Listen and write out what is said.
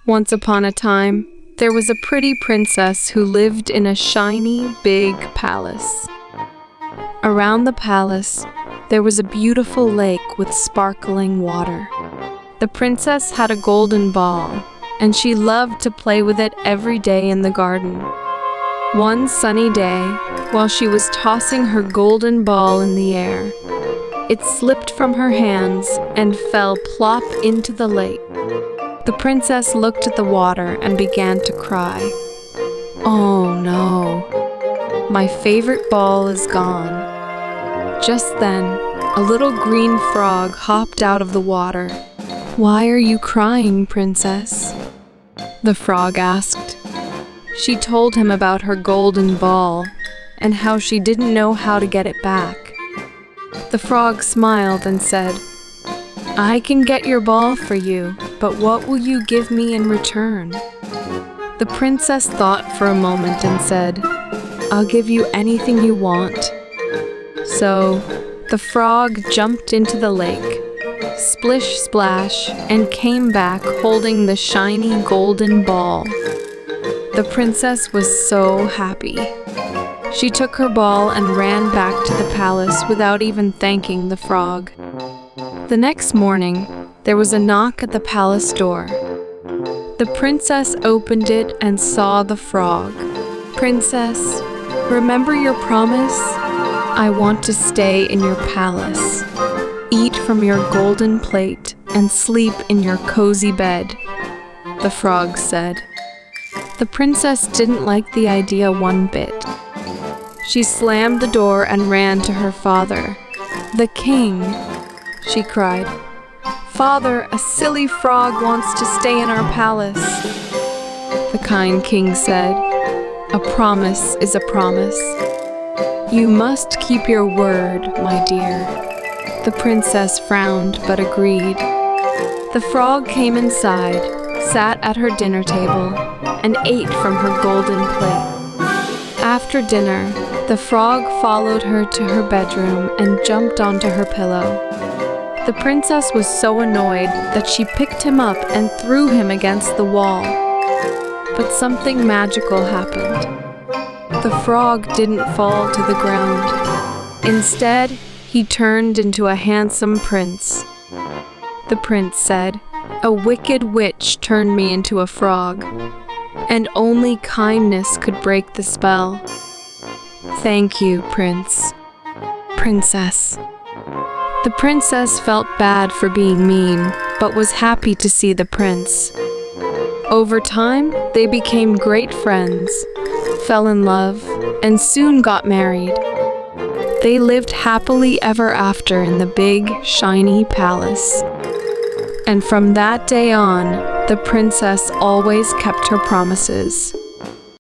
Once upon a time, there was a pretty princess who lived in a shiny, big palace. Around the palace, there was a beautiful lake with sparkling water. The princess had a golden ball, and she loved to play with it every day in the garden. One sunny day, while she was tossing her golden ball in the air, it slipped from her hands and fell plop into the lake. The princess looked at the water and began to cry. "Oh no, my favorite ball is gone." Just then, a little green frog hopped out of the water. "Why are you crying, princess?" the frog asked. She told him about her golden ball and how she didn't know how to get it back. The frog smiled and said, "I can get your ball for you, but what will you give me in return?" The princess thought for a moment and said, "I'll give you anything you want." So, the frog jumped into the lake, splish splash, and came back holding the shiny golden ball. The princess was so happy. She took her ball and ran back to the palace without even thanking the frog. The next morning, there was a knock at the palace door. The princess opened it and saw the frog. "Princess, remember your promise? I want to stay in your palace, eat from your golden plate, and sleep in your cozy bed," the frog said. The princess didn't like the idea one bit. She slammed the door and ran to her father. "The king," she cried. "Father, a silly frog wants to stay in our palace." The kind king said, "A promise is a promise. You must keep your word, my dear." The princess frowned but agreed. The frog came inside, sat at her dinner table, and ate from her golden plate. After dinner, the frog followed her to her bedroom and jumped onto her pillow. The princess was so annoyed that she picked him up and threw him against the wall. But something magical happened. The frog didn't fall to the ground. Instead, he turned into a handsome prince. The prince said, "A wicked witch turned me into a frog, and only kindness could break the spell. Thank you, princess." The princess felt bad for being mean, but was happy to see the prince. Over time, they became great friends, fell in love, and soon got married. They lived happily ever after in the big, shiny palace. And from that day on, the princess always kept her promises.